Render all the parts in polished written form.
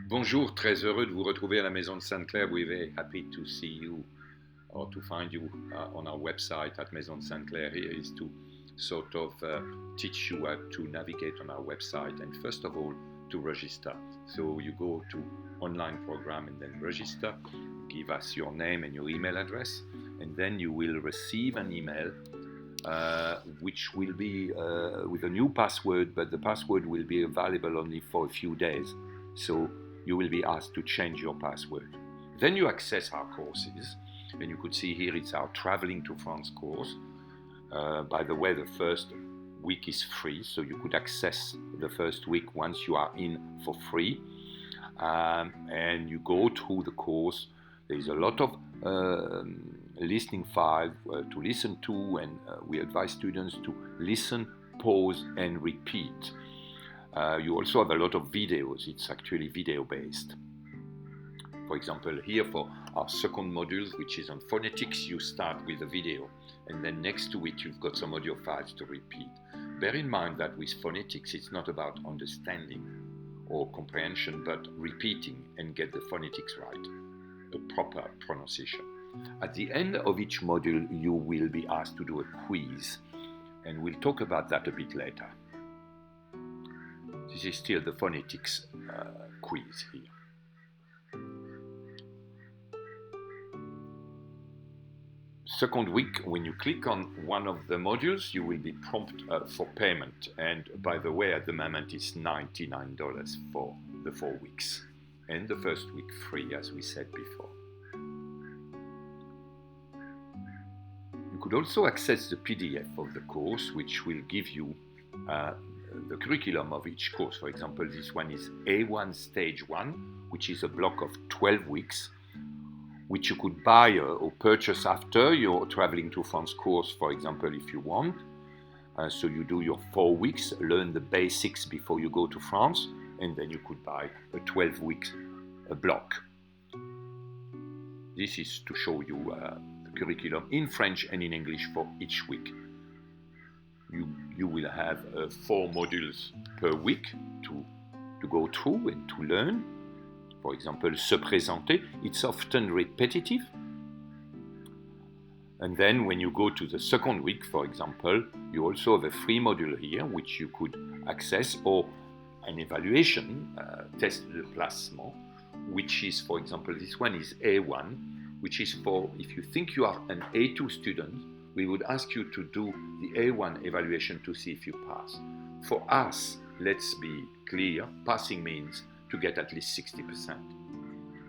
Bonjour, très heureux de vous retrouver à la Maison de Ste Claire. We're very happy to see you or to find you on our website at Maison de Ste Claire. Here is to sort of teach you how to navigate on our website and first of all to register. So you go to online program and then register, give us your name and your email address, and then you will receive an email which will be with a new password, but the password will be available only for a few days. So you will be asked to change your password. Then you access our courses, and you could see here it's our Traveling to France course. By the way, the first week is free, so you could access the first week once you are in for free. And you go through the course. There is a lot of listening files to listen to, and we advise students to listen, pause, and repeat. You also have a lot of videos. It's actually video based. For example, here for our second module, which is on phonetics, you start with a video, and then next to it you've got some audio files to repeat. Bear in mind that with phonetics it's not about understanding or comprehension, but repeating and get the phonetics right, a proper pronunciation. At the end of each module you will be asked to do a quiz, and we'll talk about that a bit later. This is still the phonetics quiz here. Second week, when you click on one of the modules, you will be prompted for payment. And by the way, at the moment it's $99 for the 4 weeks. And the first week free, as we said before. You could also access the PDF of the course, which will give you the curriculum of each course. For example, this one is A1 Stage 1, which is a block of 12 weeks, which you could buy or purchase after your Traveling to France course, for example, if you want. So you do your 4 weeks, learn the basics before you go to France, and then you could buy a 12 weeks block. This is to show you the curriculum in French and in English for each week. You will have 4 modules per week to go through and to learn. For example, se présenter, it's often repetitive. And then when you go to the second week, for example, you also have a free module here, which you could access, or an evaluation, test de placement, which is, for example, this one is A1, which is for, if you think you are an A2 student, we would ask you to do the A1 evaluation to see if you pass. For us, let's be clear, passing means to get at least 60%.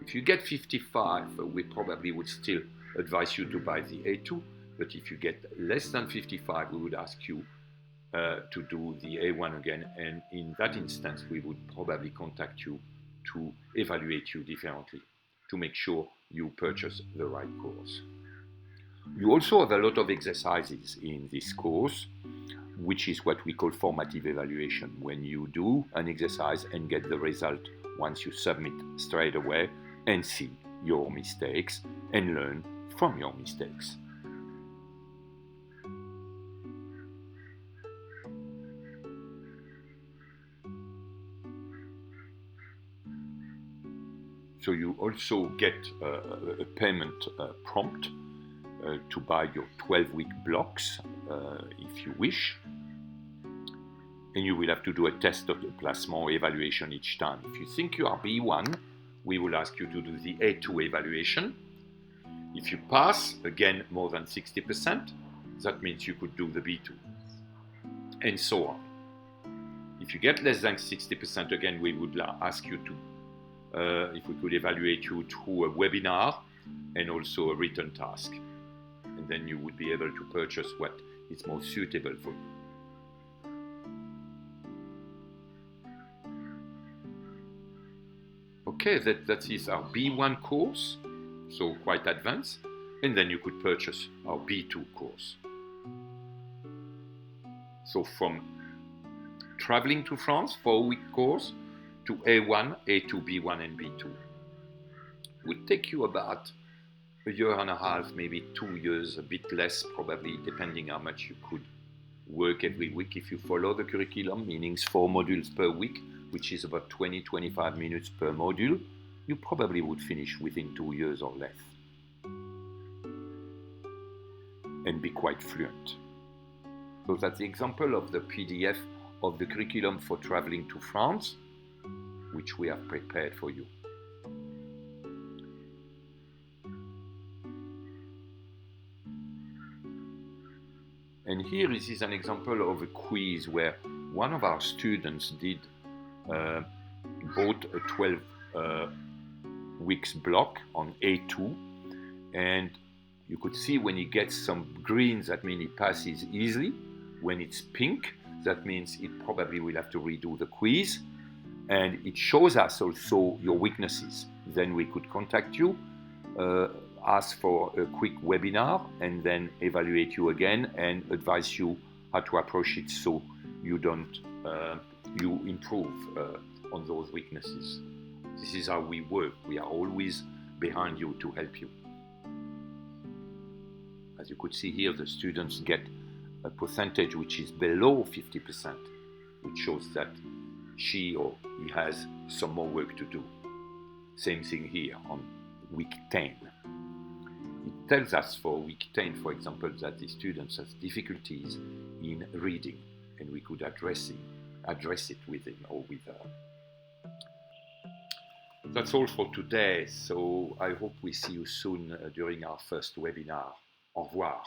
If you get 55, we probably would still advise you to buy the A2, but if you get less than 55, we would ask you to do the A1 again, and in that instance, we would probably contact you to evaluate you differently, to make sure you purchase the right course. You also have a lot of exercises in this course, which is what we call formative evaluation, when you do an exercise and get the result once you submit straight away and see your mistakes and learn from your mistakes. So you also get a payment prompt to buy your 12-week blocks if you wish. And you will have to do a test of the placement or evaluation each time. If you think you are B1, we will ask you to do the A2 evaluation. If you pass, again, more than 60%, that means you could do the B2, and so on. If you get less than 60%, again, we would ask you to, if we could evaluate you through a webinar and also a written task. And then you would be able to purchase what is most suitable for you. Okay, that is our B1 course, so quite advanced, and then you could purchase our B2 course. So from Traveling to France, 4-week course, to A1, A2, B1, and B2. It would take you about a year and a half, maybe 2 years, a bit less probably, depending how much you could work every week if you follow the curriculum, meaning 4 modules per week, which is about 20-25 minutes per module, you probably would finish within 2 years or less and be quite fluent. So that's the example of the PDF of the curriculum for traveling to France, which we have prepared for you. And here this is an example of a quiz where one of our students bought a 12 weeks block on A2, and you could see when he gets some greens, that means he passes easily. When it's pink, that means it probably will have to redo the quiz. And it shows us also your weaknesses. Then we could contact you, ask for a quick webinar, and then evaluate you again and advise you how to approach it so you improve on those weaknesses. This is how we work. We are always behind you to help you. As you could see here, the students get a percentage which is below 50%, which shows that she or he has some more work to do. Same thing here on week 10. It tells us for week 10, for example, that the students have difficulties in reading, and we could address it with him or with her. That's all for today, so I hope we see you soon during our first webinar. Au revoir.